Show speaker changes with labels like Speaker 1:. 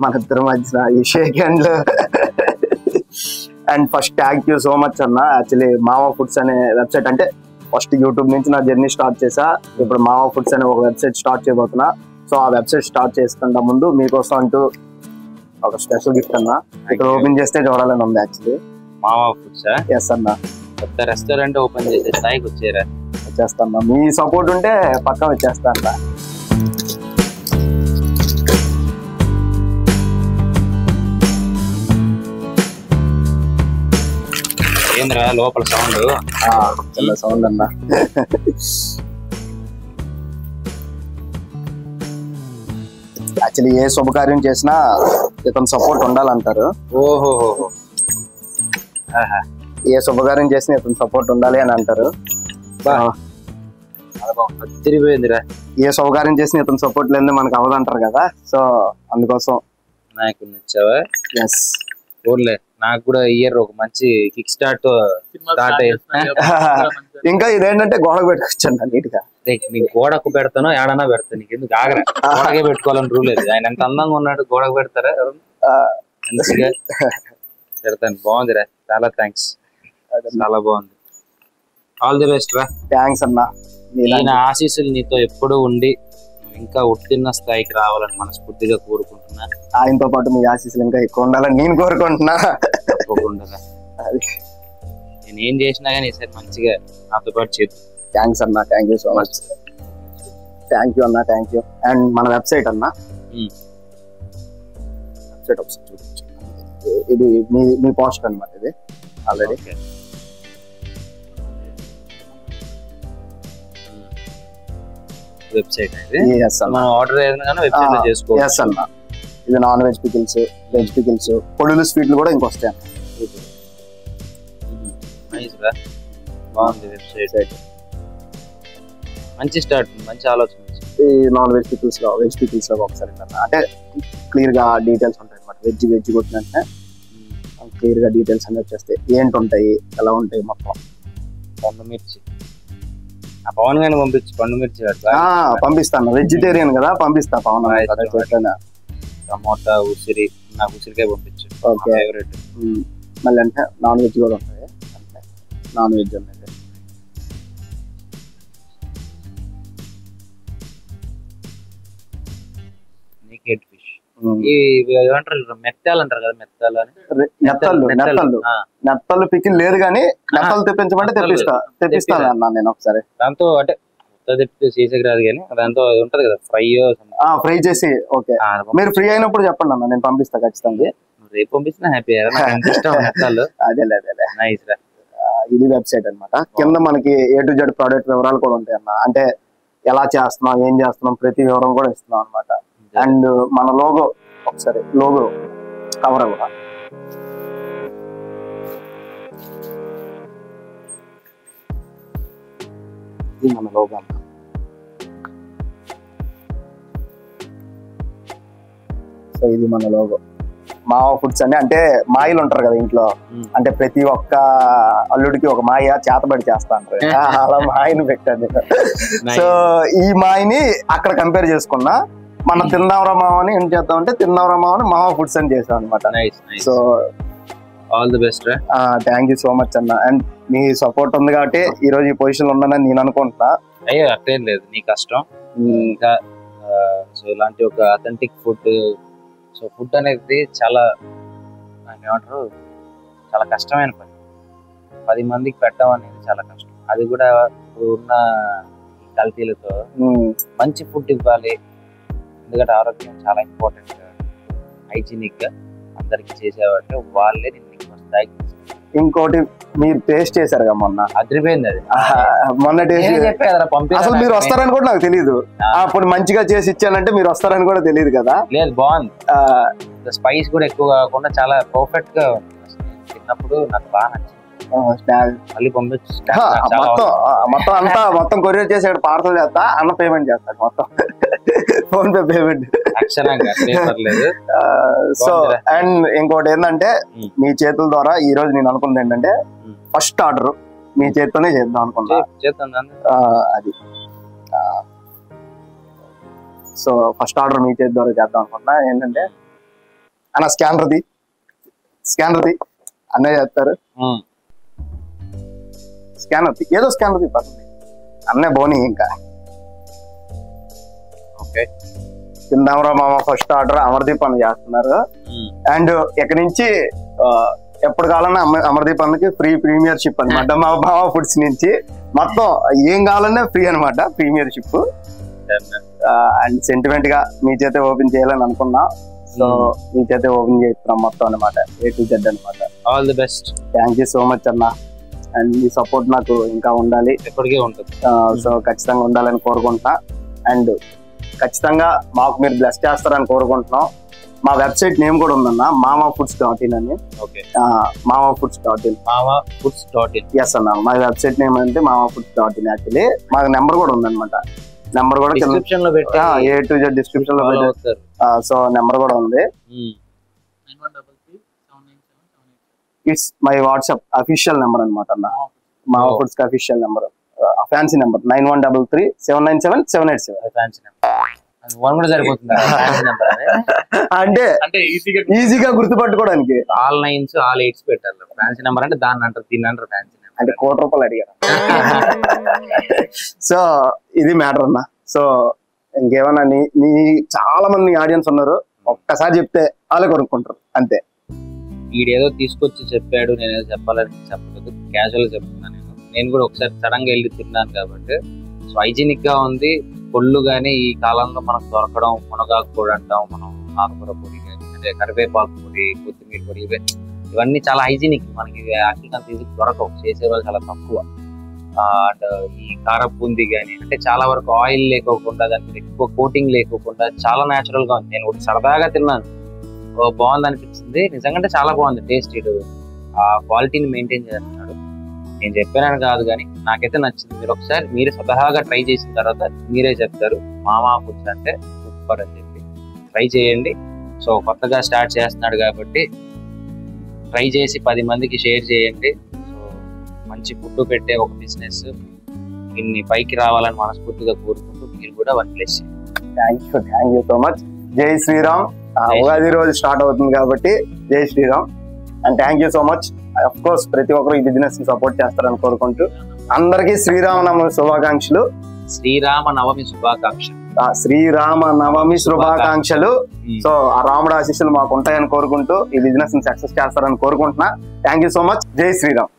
Speaker 1: మన ఇద్దరి మధ్య ఈ shake hand and first thank you so much అన్న. యాక్చువల్లీ మావా ఫుడ్స్ అనే వెబ్సైట్ అంటే ఫస్ట్ యూట్యూబ్ నుంచి నా జర్నీ స్టార్ట్ చేసా. ఇప్పుడు మావా ఫుడ్స్ అనే ఒక వెబ్సైట్ స్టార్ట్ చేయబోతున్నా. సో ఆ వెబ్సైట్ స్టార్ట్ చేసుకుంటా ముందు మీకోసం అంటూ ఒక స్పెషల్ గిఫ్ట్ అన్న. ఇక్కడ ఓపెన్ చేస్తే చూడాలని ఉంది యాక్చువల్లీ.
Speaker 2: మావా ఫుడ్స్
Speaker 1: ఎస్ అన్న.
Speaker 2: కొత్త రెస్టారెంట్ ఓపెన్ చేసే స్థాయికి వచ్చేరా.
Speaker 1: వచ్చేస్తాను, మీ సపోర్ట్ ఉంటే పక్కా వచ్చేస్తా అన్న.
Speaker 2: ఏంద్రా లోపల సౌండ్?
Speaker 1: చిన్న సౌండ్ అన్న. యాక్చువల్లీ ఏ శుభకార్యం చేసినా ఇతను సపోర్ట్ ఉండాలంటారు.
Speaker 2: ఓహో,
Speaker 1: ఏ శుభకార్యం చేసినా ఇతను సపోర్ట్ ఉండాలి అని అంటారు.
Speaker 2: తిరిగిపోయిందిరా.
Speaker 1: ఏ శుభకార్యం చేసినా ఇతను సపోర్ట్ లేదే మనకు అవదంటారు కదా. సో అందుకోసం
Speaker 2: నాకు నచ్చావా?
Speaker 1: ఎస్.
Speaker 2: ఓన్లే నాకు కూడా ఇయర్ ఒక మంచి కిక్ స్టార్ట్
Speaker 1: ఇంకా ఇదేంటంటే గోడకు పెట్టుకొచ్చాను నీట్ గా.
Speaker 2: నీకు గోడకు పెడతానో ఏడన్నా పెడతాను, నీకు ఎందుకు ఆగరా? గోడకే పెట్టుకోవాలని రూల్ లేదు. ఆయన ఎంత అందంగా ఉన్నాడు, గోడకు పెడతారా? మంచిగా పెడతాను. బాగుందిరా, చాలా థ్యాంక్స్. చాలా బాగుంది. ఆల్ ది బెస్ట్ రా.
Speaker 1: థ్యాంక్స్ అన్న.
Speaker 2: నేను ఆశీస్సులు నీతో ఎప్పుడూ ఉండి ఇంకా ఉట్టిన స్థాయికి రావాలని మనస్ఫూర్తిగా కోరుకుంటున్నా.
Speaker 1: ఆయనతో పాటు మీ ఆశీస్సులు ఇంకా ఎక్కువ ఉండాలని నేను కోరుకుంటున్నా.
Speaker 2: తప్పకుండా. నేను ఏం చేసినా కానీ ఈసారి మంచిగా నాతో పాటు చెప్పు.
Speaker 1: థ్యాంక్స్ అన్న. Thank you so much. Thank you అన్న. Thank you. అండ్ మన వెబ్సైట్ అన్న, వెబ్సైట్ ఒకసారి చూపించు. ఇది మీ పోస్ట్ అనమాట. ఇది ఆల్రెడీ
Speaker 2: వెబ్సైట్ మనం ఆర్డర్ ఏదైనా వెబ్సైట్ లో చేసుకోవచ్చు.
Speaker 1: ఎస్ అన్న. ఇది non veg pickles, veg pickles, పొడులు స్వీట్లు కూడా ఇంకొస్తాయి అన్న.
Speaker 2: బాగుంది వెబ్సైట్. మంచి స్టార్ట్, మంచి ఆలోచన.
Speaker 1: ఈ నాన్ వెజ్ పికిల్స్ లో, వెజ్ పికిల్స్ లో ఒకసారి అంటే క్లియర్ గా డీటెయిల్స్ ఉంటాయి అనమాట. వెజ్ కొట్టినంటే క్లియర్ గా డీటెయిల్స్ అన్ని వచ్చేస్తాయి. ఏంటి ఉంటాయి, ఎలా ఉంటాయి మొత్తం.
Speaker 2: పండు మిర్చి పవన్ గాని పంపించి, పండు మిర్చి
Speaker 1: పంపిస్తాను. వెజిటేరియన్ కదా, పంపిస్తా పవన్.
Speaker 2: టమోటా, ఉసిరి, నాకు ఉసిరికాయ పంపించు.
Speaker 1: ఓకే.
Speaker 2: ఫేవరెట్.
Speaker 1: మళ్ళీ అంటే నాన్ వెజ్ కూడా ఉంటాయి. అంటే నాన్ వెజ్ ఉన్నాయి.
Speaker 2: నీకెట్ ఫిష్, ఏమంటారు మెత్తాలు అంటారు కదా, మెత్తాలు అని.
Speaker 1: నెత్తలు పికిల్ లేదు కానీ నెత్తలు తెప్పించమంటే తెప్పిస్తాను అన్న నేను ఒకసారి.
Speaker 2: దాంతో అంటే చేసేకి రాదు కానీ దాంతో ఉంటది కదా
Speaker 1: ఫ్రై చేసి. ఓకే, మీరు ఫ్రీ అయినప్పుడు చెప్పండి అన్న, నేను పంపిస్తా ఖచ్చితంగా.
Speaker 2: రేపు పంపిస్తున్నా హ్యాపీ.
Speaker 1: అదే
Speaker 2: నైస్ రా.
Speaker 1: ఇది వెబ్సైట్ అనమాట. కింద మనకి A to Z ప్రోడక్ట్ వివరాలు కూడా ఉంటాయి అన్న. అంటే ఎలా చేస్తున్నాం, ఏం చేస్తున్నాం, ప్రతి వివరం కూడా ఇస్తున్నాం అనమాట. అండ్ మన లోగో ఒకసారి, లోగో కవర్ కూడా ఇది మన లోగో అన్న. సో ఇది మన లోగో. మావా ఫుడ్స్ అని అంటే మాయలు ఉంటారు కదా ఇంట్లో, అంటే ప్రతి ఒక్క అల్లుడికి ఒక మాయ చేతబడి చేస్తా అంటారు. అలా మాయని పెట్టాను. సో ఈ మాయని అక్కడ కంపేర్ చేసుకున్నా. మన తిన్నావరా మావ అని ఏం చేద్దాం అంటే తిన్నావరా మావ అని మావా ఫుడ్స్ అని చేసాం అనమాట. So
Speaker 2: all the best.
Speaker 1: Thank you so much అన్న. అండ్ మీ సపోర్ట్ ఉంది కాబట్టి ఈ రోజు ఈ పొజిషన్ లో ఉన్నానని నేను అనుకుంటున్నా.
Speaker 2: అయ్యో అట్లేం లేదు, నీ కష్టం. ఇంకా సో ఇలాంటి ఒక అథెంటిక్ ఫుడ్, సో ఫుడ్ అనేది చాలా ఏమంటారు, చాలా కష్టమైన పని. 10 మందికి పెట్టడం అనేది చాలా కష్టం. అది కూడా ఇప్పుడు ఉన్న కల్తీలతో మంచి ఫుడ్ ఇవ్వాలి. ఎందుకంటే ఆరోగ్యం చాలా ఇంపార్టెంట్. హైజీనిక్ గా అందరికి చేసేవాటే వాళ్ళే ఇంకోటి మీరు టేస్ట్ చేశారు కదా మొన్న, అదిరిపోయింది. అది
Speaker 1: మొన్న టేస్ట్ అసలు మీరు వస్తారని కూడా నాకు తెలియదు. అప్పుడు మంచిగా చేసి ఇచ్చానంటే మీరు వస్తారని కూడా తెలియదు కదా.
Speaker 2: లేదు, బాగుంది. స్పైస్ కూడా ఎక్కువ కాకుండా చాలా పర్ఫెక్ట్ గా తిన్నప్పుడు నాకు బాగా నచ్చింది. మళ్ళీ పంపించు.
Speaker 1: మొత్తం అంతా మొత్తం కొరియర్ చేసి పార్సల్ చేస్తా, అన్న పేమెంట్ చేస్తాడు మొత్తం. Phone pay payment. So and ఇంకోటి ఏంటంటే మీ చేతుల ద్వారా ఈ రోజు నేను అనుకున్నది ఏంటంటే ఫస్ట్ ఆర్డర్ మీ చేతితోనే చేద్దాం అనుకున్నా. అది సో ఫస్ట్ ఆర్డర్ మీ చేతి ద్వారా చేద్దాం అనుకున్నా. ఏంటంటే అన్న స్కానర్ ది అన్నయ్య చేస్తారు. స్కానర్ ఏదో స్కానర్ ది పడుతుంది అన్నయ్య బోని. ఇంకా కిందమరా మామ ఫస్ట్ ఆర్డర్ అమర్దీప్ అన్న చేస్తున్నారు. అండ్ ఇక్కడ నుంచి ఎప్పుడు కావాలన్నా అమర్దీప్ అన్నకి ఫ్రీ ప్రీమియర్షిప్ అనమాట. మా బావ ఫుడ్స్ నుంచి మొత్తం ఏం కావాలన్నా ఫ్రీ అనమాట, ప్రీమియర్షిప్. అండ్ సెంటిమెంట్ గా మీ చేతే ఓపెన్ చేయాలని అనుకున్నా. సో మీ చేతే ఓపెన్ చేస్తున్నాం మొత్తం అనమాట, A to Z అనమాట.
Speaker 2: All the best.
Speaker 1: Thank you so much అన్న. అండ్ మీ సపోర్ట్ నాకు ఇంకా ఉండాలి,
Speaker 2: ఎప్పటికీ ఉంటుంది. సో
Speaker 1: ఖచ్చితంగా ఉండాలని కోరుకుంటున్నా. అండ్ ఖచ్చితంగా మాకు మీరు బ్లెస్ చేస్తారని కోరుకుంటున్నాం. మా వెబ్సైట్ నేమ్ కూడా ఉందన్న, mamafoods.in అని.
Speaker 2: mamafoods.in.
Speaker 1: ఎస్ అన్న, మా వెబ్సైట్ నేమ్ అంటే mamafoods.in. యాక్చువల్లీ మాకు నెంబర్ కూడా ఉందన్నమాట. నెంబర్ కూడా
Speaker 2: డిస్క్రిప్షన్ లో పెట్టి
Speaker 1: A to Z డిస్క్రిప్షన్ లో పెట్టారు. సో నెంబర్ కూడా ఉంది. It's my WhatsApp official number అనమాట అన్న, మావా foods official number, fancy number 9133797787.
Speaker 2: Fancy number కూడా సరిపోతుంది.
Speaker 1: అంటే ఈజీగా గుర్తుపట్టుకోవడానికి
Speaker 2: ఆల్ 9s ఆల్ 8s పెట్టాలి. ఫ్యాన్సీ నెంబర్ అంటే దాన్ని అంటారు, దీన్ని అంటారు ఫ్యాన్సీ నెంబర్.
Speaker 1: అంటే ₹1,00,00,000 అడిగారు. సో ఇది మ్యాటర్ అన్న. సో ఇంకేమన్నా నీ చాలా మంది ఆడియన్స్ ఉన్నారు, ఒక్కసారి చెప్తే వాళ్ళే కొనుక్కుంటారు అంతే.
Speaker 2: వీడేదో తీసుకొచ్చి చెప్పాడు, నేనేదో చెప్పాలని చెప్పలేదు, క్యాజువల్ గా చెప్తున్నాను. నేను కూడా ఒకసారి సడన్ గా వెళ్ళి తిన్నాను కాబట్టి సో హైజీనిక్ గా ఉంది. పొళ్ళు కానీ ఈ కాలంలో మనకు దొరకడం, మునగాకు పొడి అంటాం మనం, ఆకుకూర పొడి కానీ, అంటే కరివేపాకు పొడి, కొత్తిమీర పొడి, ఇవన్నీ చాలా హైజీనిక్. మనకి యాక్చువల్గా అంత ఈజీ దొరకవు, చేసేవాళ్ళు చాలా తక్కువ. అండ్ ఈ కారపూంది కానీ అంటే చాలా వరకు ఆయిల్ లేకోకుండా, దానికి ఎక్కువ కోటింగ్ లేకోకుండా చాలా న్యాచురల్ గా ఉంది. నేను ఒకటి సరదాగా తిన్నాను, బాగుంది అనిపించింది. నిజంగా చాలా బాగుంది టేస్ట్. ఇటు ఆ క్వాలిటీని మెయింటైన్ చేస్తున్నాడు. నేను చెప్పానని కాదు కానీ నాకైతే నచ్చింది. మీరు ఒకసారి మీరే స్వతహాగా ట్రై చేసిన తర్వాత మీరే చెప్తారు మామా ఫుడ్స్ అంటే సూపర్ అని చెప్పి. ట్రై చేయండి. సో కొత్తగా స్టార్ట్ చేస్తున్నాడు కాబట్టి ట్రై చేసి 10 మందికి షేర్ చేయండి. సో మంచి ఫుడ్ పెట్టే ఒక బిజినెస్ ఇన్ని పైకి రావాలని మనస్ఫూర్తిగా కోరుకుంటూ మీరు కూడా వన్ ప్లేస్ చేయండి.
Speaker 1: Thank you so much. జై శ్రీరామ్. ఉగాది రోజు స్టార్ట్ అవుతుంది కాబట్టి జై Shriram. And thank you so much. Of course ప్రతి ఒక్కరు ఈ బిజినెస్ ని సపోర్ట్ చేస్తారని కోరుకుంటూ అందరికీ శ్రీరామనవమి శుభాకాంక్షలు.
Speaker 2: శ్రీరామనవమి శుభాకాంక్షలు.
Speaker 1: శ్రీరామనవమి శుభాకాంక్షలు. సో ఆ రాముడు ఆశీస్సులు మాకు ఉంటాయని కోరుకుంటూ ఈ బిజినెస్ ని సక్సెస్ చేస్తారని కోరుకుంటున్నా. Thank you so much. జై శ్రీరామ్.